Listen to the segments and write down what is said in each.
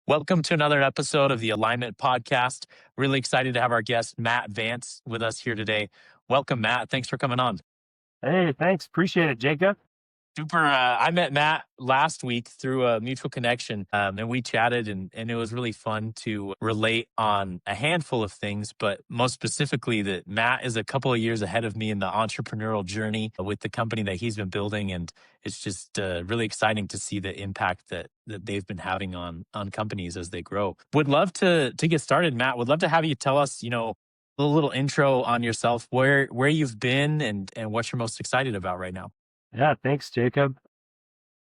Welcome to another episode of the Alignment Podcast. Really excited to have our guest, Matt Vance, with us here today. Welcome, Matt. Thanks for coming on. Hey, thanks. Appreciate it, Jacob. Super. I met Matt last week through a mutual connection, and we chatted, and it was really fun to relate on a handful of things, but most specifically that Matt is a couple of years ahead of me in the entrepreneurial journey with the company that he's been building, and it's just really exciting to see the impact that they've been having on companies as they grow. Would love to get started, Matt. Would love to have you tell us, a little intro on yourself, where you've been, and what you're most excited about right now. Yeah, thanks, Jacob.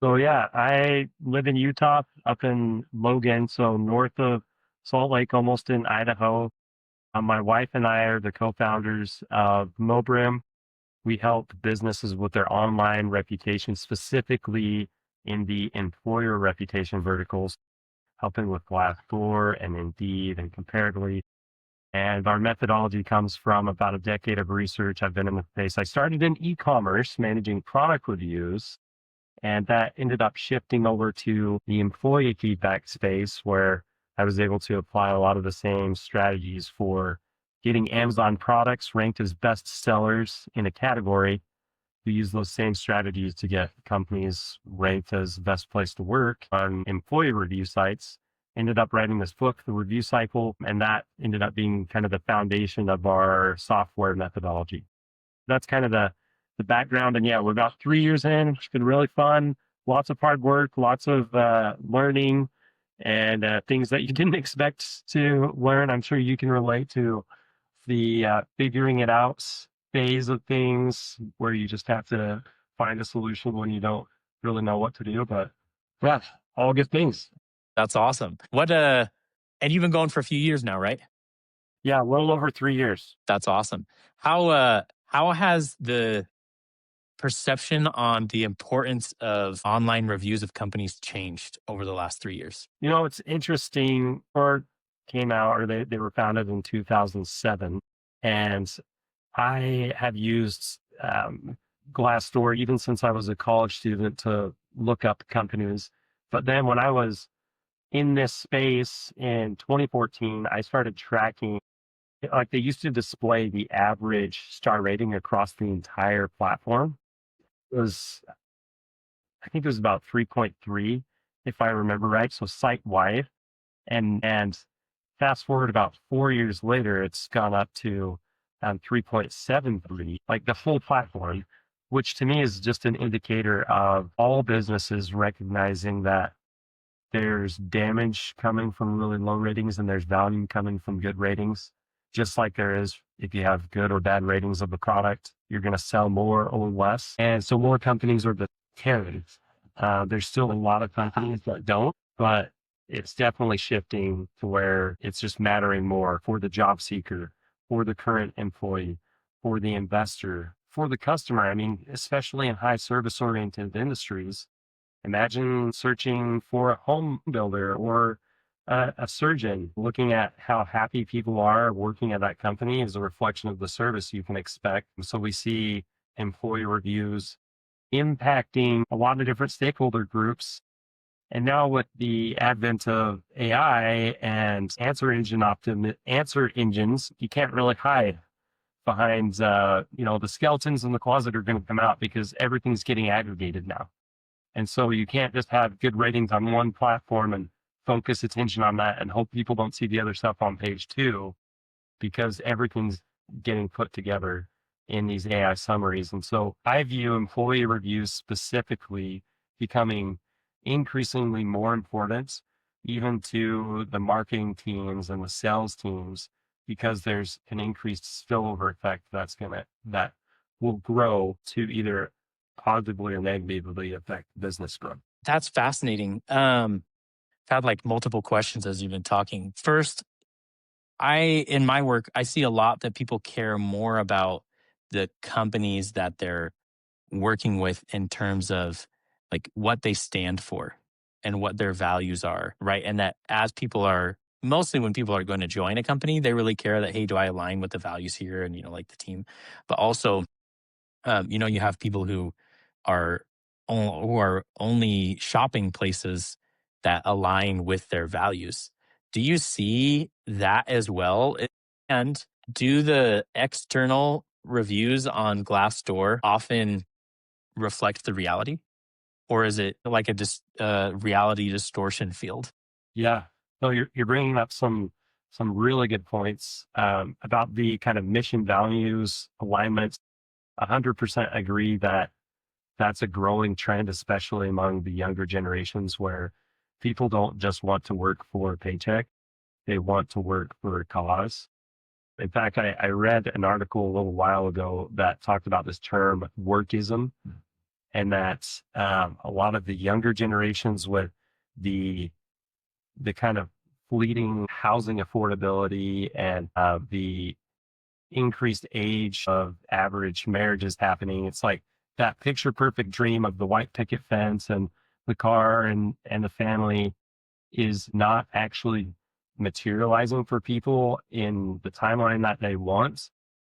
So yeah, I live in Utah, up in Logan, so north of Salt Lake, almost in Idaho. My wife and I are the co-founders of Mobrium. We help businesses with their online reputation, specifically in the employer reputation verticals, helping with Glassdoor and Indeed and Comparatively. And our methodology comes from about a decade of research. I've been in the space. I started in e-commerce, managing product reviews, and that ended up shifting over to the employee feedback space where I was able to apply a lot of the same strategies for getting Amazon products ranked as best sellers in a category. We use those same strategies to get companies ranked as best place to work on employee review sites. Ended up writing this book, The Review Cycle, and that ended up being kind of the foundation of our software methodology. That's kind of the background. And yeah, we're about 3 years in. It's been really fun. Lots of hard work, lots of learning, and things that you didn't expect to learn. I'm sure you can relate to the figuring it out phase of things where you just have to find a solution when you don't really know what to do. But yeah, all good things. That's awesome. And you've been going for a few years now, right? Yeah, a little over 3 years. That's awesome. How has the perception on the importance of online reviews of companies changed over the last 3 years? It's interesting. Or came out, or they were founded in 2007, and I have used Glassdoor even since I was a college student to look up companies. But then when I was in this space in 2014, I started tracking, like they used to display the average star rating across the entire platform. It was, I think it was about 3.3, if I remember right. So site wide. And fast forward about 4 years later, it's gone up to 3.73, like the full platform, which to me is just an indicator of all businesses recognizing that there's damage coming from really low ratings and there's value coming from good ratings. Just like there is, if you have good or bad ratings of the product, you're going to sell more or less. And so more companies are the carrots. There's still a lot of companies that don't, but it's definitely shifting to where it's just mattering more for the job seeker, for the current employee, for the investor, for the customer. I mean, especially in high service oriented industries, imagine searching for a home builder or a surgeon. Looking at how happy people are working at that company is a reflection of the service you can expect. So we see employee reviews impacting a lot of different stakeholder groups. And now with the advent of AI and answer engines, you can't really hide behind, the skeletons in the closet are going to come out because everything's getting aggregated now. And so you can't just have good ratings on one platform and focus attention on that and hope people don't see the other stuff on page two, because everything's getting put together in these AI summaries. And so I view employee reviews specifically becoming increasingly more important, even to the marketing teams and the sales teams, because there's an increased spillover effect that will grow to either positively or negatively affect business growth. That's fascinating. I've had like multiple questions as you've been talking. First, in my work, I see a lot that people care more about the companies that they're working with in terms of like what they stand for and what their values are, right? And that as people are mostly when people are going to join a company, they really care that, hey, do I align with the values here and, like the team? But also, you have people who are only shopping places that align with their values. Do you see that as well? And do the external reviews on Glassdoor often reflect the reality? Or is it like a reality distortion field? Yeah. So you're bringing up some really good points about the kind of mission values alignment. 100% agree that that's a growing trend, especially among the younger generations, where people don't just want to work for a paycheck; they want to work for a cause. In fact, I read an article a little while ago that talked about this term workism, and that a lot of the younger generations with the kind of fleeting housing affordability and the increased age of average marriages happening. It's like that picture perfect dream of the white picket fence and the car and the family is not actually materializing for people in the timeline that they want,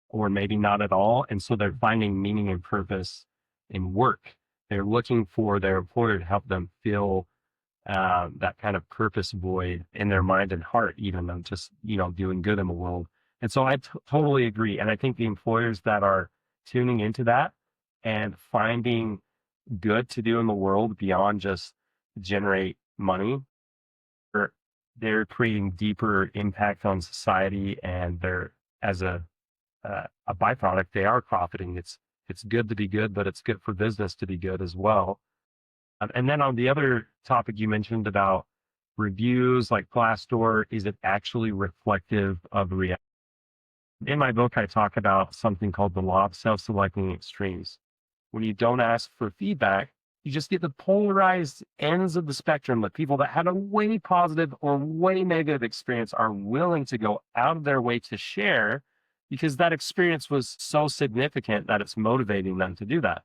or maybe not at all. And so they're finding meaning and purpose in work. They're looking for their employer to help them fill that kind of purpose void in their mind and heart, even of just, doing good in the world. And so I totally agree. And I think the employers that are tuning into that and finding good to do in the world beyond just generate money, or they're creating deeper impact on society, and they're, as a byproduct, they are profiting. It's good to be good, but it's good for business to be good as well. And then on the other topic you mentioned about reviews like Glassdoor, is it actually reflective of reality? In my book, I talk about something called the law of self-selecting extremes. When you don't ask for feedback, you just get the polarized ends of the spectrum that people that had a way positive or way negative experience are willing to go out of their way to share, because that experience was so significant that it's motivating them to do that.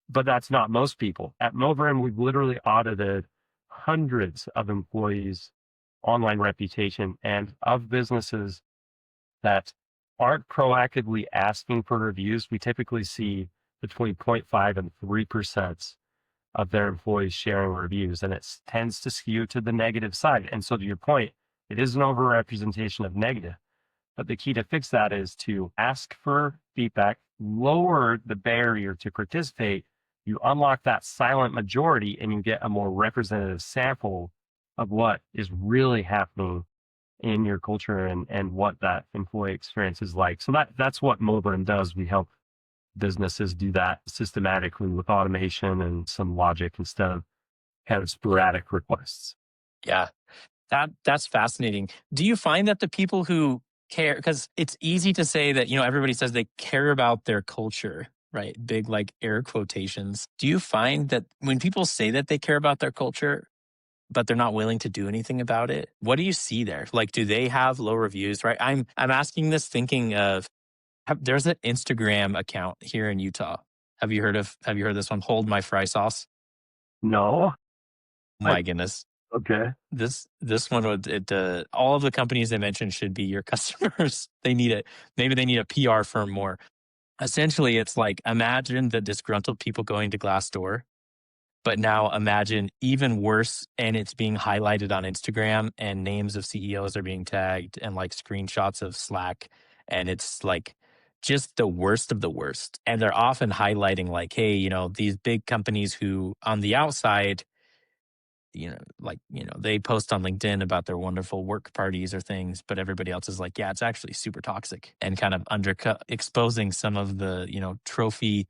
But that's not most people. At Mobrium, we've literally audited hundreds of employees' online reputation, and of businesses that aren't proactively asking for reviews. We typically see between 0.5 and 3% of their employees sharing reviews, and it tends to skew to the negative side. And so, to your point, it is an overrepresentation of negative. But the key to fix that is to ask for feedback, lower the barrier to participate. You unlock that silent majority, and you get a more representative sample of what is really happening in your culture and what that employee experience is like. So that's what Mobrium does. We help businesses do that systematically with automation and some logic instead of kind of sporadic requests. Yeah. That's fascinating. Do you find that the people who care, because it's easy to say that, everybody says they care about their culture, right? Big like air quotations. Do you find that when people say that they care about their culture, but they're not willing to do anything about it, what do you see there? Like, do they have low reviews, right? I'm asking this thinking of, there's an Instagram account here in Utah. Have you heard this one? Hold My Fry Sauce. No, I My goodness. okay. This one would all of the companies they mentioned should be your customers. They need it. Maybe they need a PR firm more. Essentially, it's like, imagine the disgruntled people going to Glassdoor, but now imagine even worse, and it's being highlighted on Instagram, and names of CEOs are being tagged, and like screenshots of Slack, and it's like just the worst of the worst. And they're often highlighting like, hey, these big companies who on the outside, they post on LinkedIn about their wonderful work parties or things, but everybody else is like, yeah, it's actually super toxic, and kind of undercut, exposing some of the trophy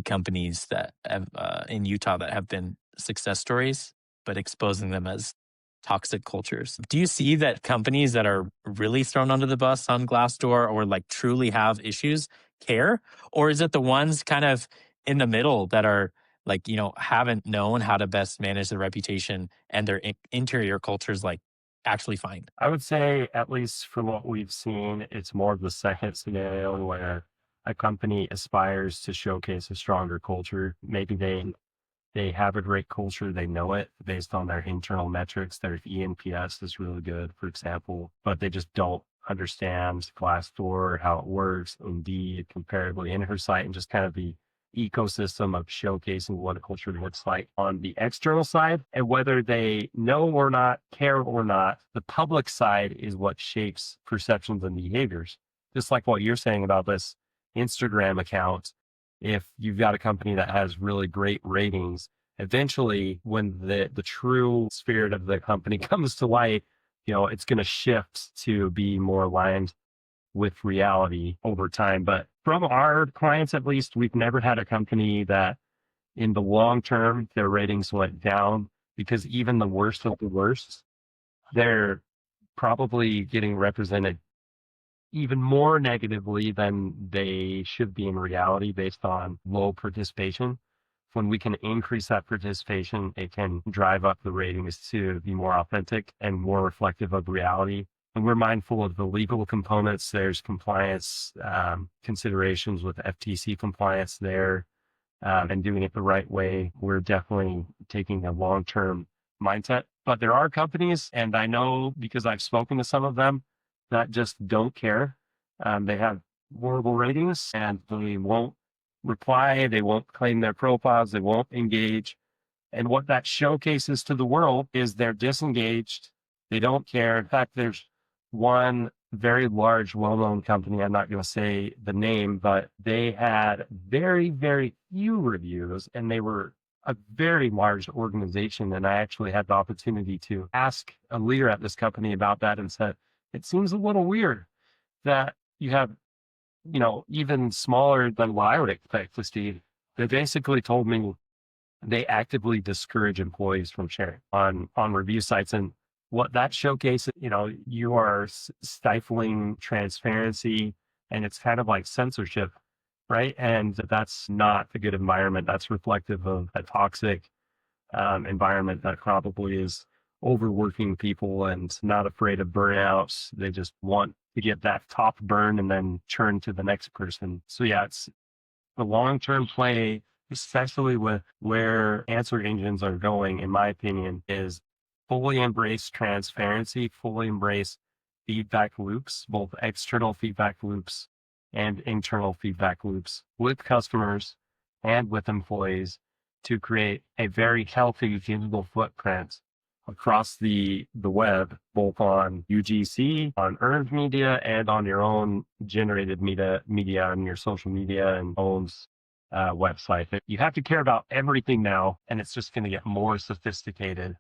companies that have in Utah that have been success stories, but exposing them as toxic cultures. Do you see that companies that are really thrown under the bus on Glassdoor, or like truly have issues, care? Or is it the ones kind of in the middle that are like, haven't known how to best manage their reputation, and their interior culture is like actually fine? I would say, at least from what we've seen, it's more of the second scenario where a company aspires to showcase a stronger culture. Maybe they have a great culture, they know it based on their internal metrics. Their ENPS is really good, for example, but they just don't understand Glassdoor, how it works, Indeed, comparably, Insight, and just kind of the ecosystem of showcasing what a culture looks like on the external side. And whether they know or not, care or not, the public side is what shapes perceptions and behaviors. Just like what you're saying about this Instagram account. If you've got a company that has really great ratings, eventually when the true spirit of the company comes to light, it's going to shift to be more aligned with reality over time. But from our clients, at least, we've never had a company that in the long term, their ratings went down, because even the worst of the worst, they're probably getting represented even more negatively than they should be in reality based on low participation. When we can increase that participation, it can drive up the ratings to be more authentic and more reflective of reality. And we're mindful of the legal components. There's compliance considerations with FTC compliance there, and doing it the right way. We're definitely taking a long-term mindset. But there are companies, and I know because I've spoken to some of them, that just don't care. They have horrible ratings and they won't reply. They won't claim their profiles. They won't engage. And what that showcases to the world is they're disengaged. They don't care. In fact, there's one very large, well-known company. I'm not going to say the name, but they had very, very few reviews, and they were a very large organization. And I actually had the opportunity to ask a leader at this company about that and said, it seems a little weird that you have, even smaller than what I would expect to see. They basically told me they actively discourage employees from sharing on review sites. And what that showcases, you are stifling transparency, and it's kind of like censorship, right? And that's not a good environment. That's reflective of a toxic environment that probably is overworking people and not afraid of burnouts. They just want to get that top burn and then churn to the next person. So yeah, it's the long-term play, especially with where answer engines are going, in my opinion, is fully embrace transparency, fully embrace feedback loops, both external feedback loops and internal feedback loops with customers and with employees, to create a very healthy digital footprint across the web, both on UGC, on earned media, and on your own generated media on your social media and owns website. You have to care about everything now, and it's just going to get more sophisticated.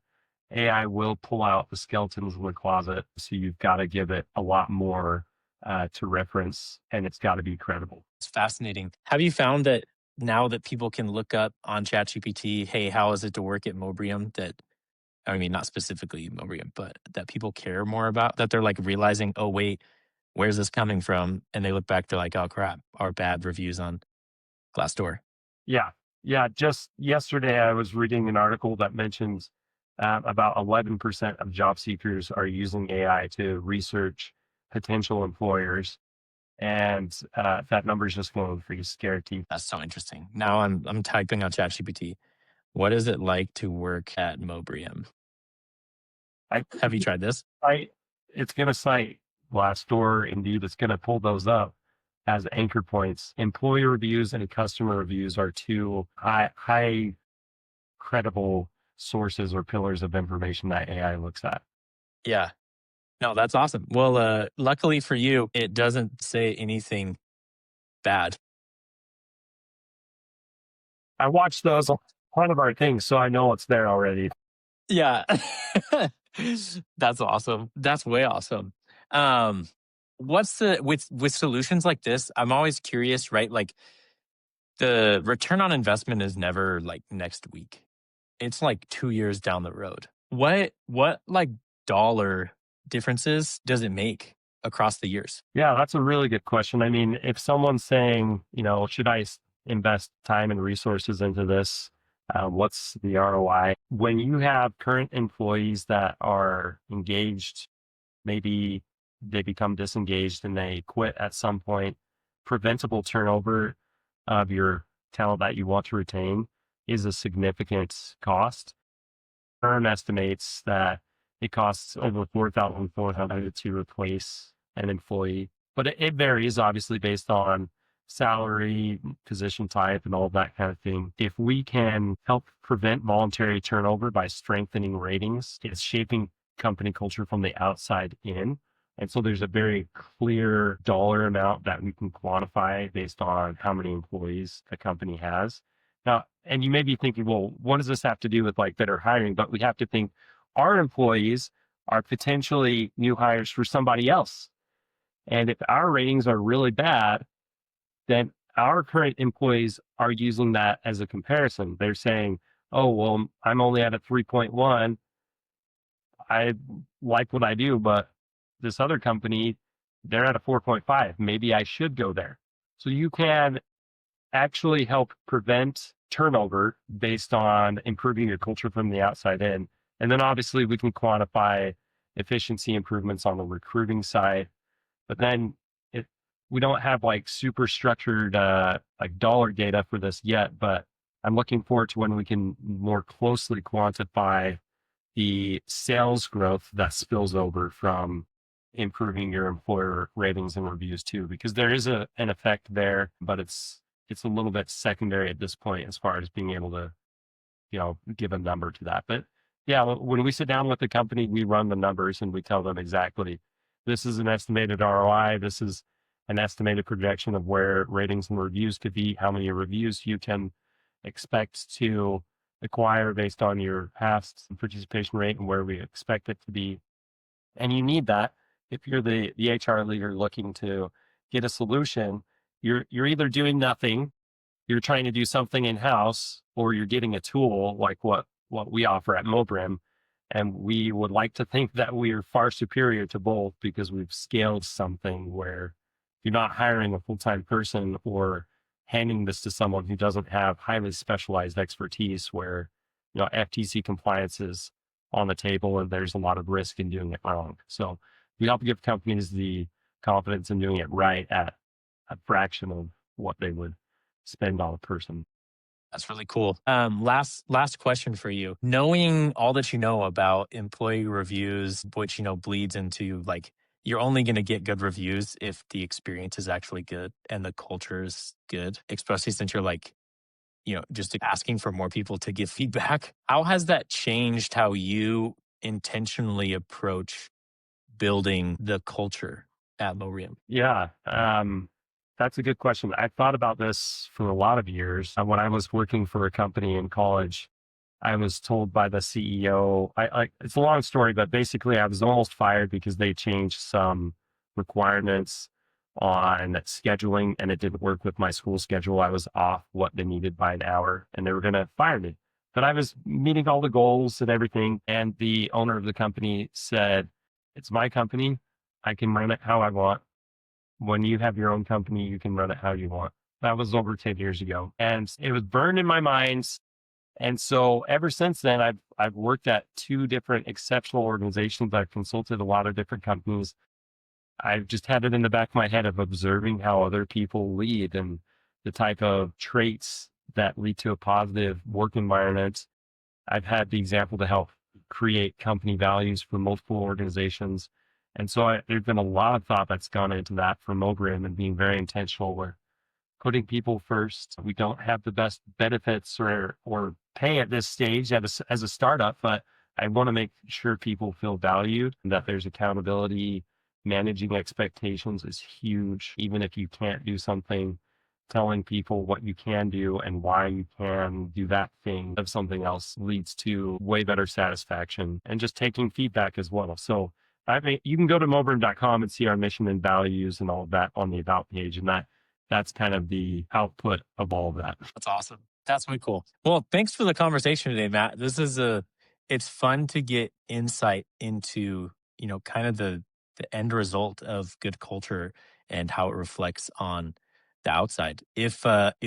AI will pull out the skeletons in the closet, so you've got to give it a lot more to reference, and it's got to be credible. It's fascinating. Have you found that now that people can look up on ChatGPT, hey, how is it to work at Mobrium, that, I mean, not specifically Mobrium, but that people care more about, that they're like realizing, oh, wait, where's this coming from? And they look back, they're like, oh, crap, our bad reviews on Glassdoor. Yeah. Yeah. Just yesterday, I was reading an article that mentions about 11% of job seekers are using AI to research potential employers. And that number is just going to scare teeth. That's so interesting. Now I'm typing on ChatGPT. What is it like to work at Mobrium? Have you tried this? It's going to cite Glassdoor, Indeed. It's going to pull those up as anchor points. Employee reviews and customer reviews are two high credible sources or pillars of information that AI looks at. Yeah. No, that's awesome. Well, luckily for you, it doesn't say anything bad. I watched those part of our things, so I know it's there already. Yeah. That's awesome. That's way awesome. What's the, with solutions like this, I'm always curious, right? Like the return on investment is never like next week. It's like 2 years down the road. What like dollar differences does it make across the years? Yeah, that's a really good question. I mean, if someone's saying, should I invest time and resources into this? What's the ROI? When you have current employees that are engaged, maybe they become disengaged and they quit at some point, preventable turnover of your talent that you want to retain is a significant cost. Firm estimates that it costs over $4,400 to replace an employee, but it varies obviously based on salary, position type, and all of that kind of thing. If we can help prevent voluntary turnover by strengthening ratings, it's shaping company culture from the outside in. And so there's a very clear dollar amount that we can quantify based on how many employees a company has. Now, and you may be thinking, well, what does this have to do with like better hiring? But we have to think our employees are potentially new hires for somebody else. And if our ratings are really bad, then our current employees are using that as a comparison. They're saying, oh, well, I'm only at a 3.1. I like what I do, but this other company, they're at a 4.5. Maybe I should go there. So you can actually help prevent turnover based on improving your culture from the outside in. And then obviously we can quantify efficiency improvements on the recruiting side. But then it, we don't have like super structured like dollar data for this yet, but I'm looking forward to when we can more closely quantify the sales growth that spills over from improving your employer ratings and reviews too, because there is an effect there, but it's a little bit secondary at this point as far as being able to, give a number to that. But yeah, when we sit down with the company, we run the numbers and we tell them exactly, this is an estimated ROI. This is an estimated projection of where ratings and reviews could be, how many reviews you can expect to acquire based on your past participation rate and where we expect it to be. And you need that if you're the HR leader looking to get a solution. You're either doing nothing, you're trying to do something in-house, or you're getting a tool like what we offer at Mobrium. And we would like to think that we are far superior to both because we've scaled something where you're not hiring a full-time person or handing this to someone who doesn't have highly specialized expertise where, FTC compliance is on the table and there's a lot of risk in doing it wrong. So we help give companies the confidence in doing it right at a fraction of what they would spend on a person. That's really cool. Last question for you. Knowing all that you know about employee reviews, which bleeds into like you're only going to get good reviews if the experience is actually good and the culture is good, especially since you're like just asking for more people to give feedback. How has that changed how you intentionally approach building the culture at Mobrium? Yeah, that's a good question. I thought about this for a lot of years. When I was working for a company in college, I was told by the CEO, it's a long story, but basically I was almost fired because they changed some requirements on scheduling and it didn't work with my school schedule. I was off what they needed by an hour and they were going to fire me. But I was meeting all the goals and everything. And the owner of the company said, it's my company. I can run it how I want. When you have your own company, you can run it how you want. That was over 10 years ago. And it was burned in my mind. And so ever since then, I've worked at two different exceptional organizations. I've consulted a lot of different companies. I've just had it in the back of my head of observing how other people lead and the type of traits that lead to a positive work environment. I've had the example to help create company values for multiple organizations. And so there's been a lot of thought that's gone into that for Mobrium and being very intentional. We're putting people first. We don't have the best benefits or pay at this stage as a startup, but I want to make sure people feel valued and that there's accountability. Managing expectations is huge. Even if you can't do something, telling people what you can do and why you can do that thing of something else leads to way better satisfaction and just taking feedback as well. So you can go to mobrium.com and see our mission and values and all of that on the about page. And that's kind of the output of all of that. That's awesome. That's really cool. Well, thanks for the conversation today, Matt. It's fun to get insight into, kind of the end result of good culture and how it reflects on the outside. If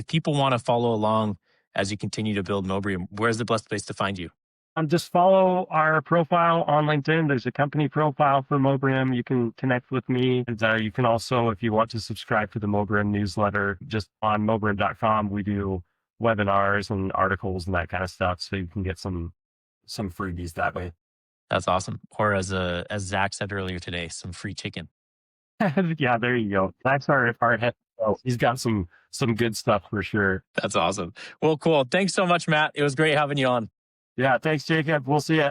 people want to follow along as you continue to build Mobrium, where's the best place to find you? Just follow our profile on LinkedIn. There's a company profile for Mobrium. You can connect with me. And, you can also, if you want to subscribe to the Mobrium newsletter, just on mobrium.com, we do webinars and articles and that kind of stuff. So you can get some freebies that way. That's awesome. Or as Zach said earlier today, some free chicken. Yeah, there you go. That's our So he's got some good stuff for sure. That's awesome. Well, cool. Thanks so much, Matt. It was great having you on. Yeah, thanks, Jacob. We'll see you.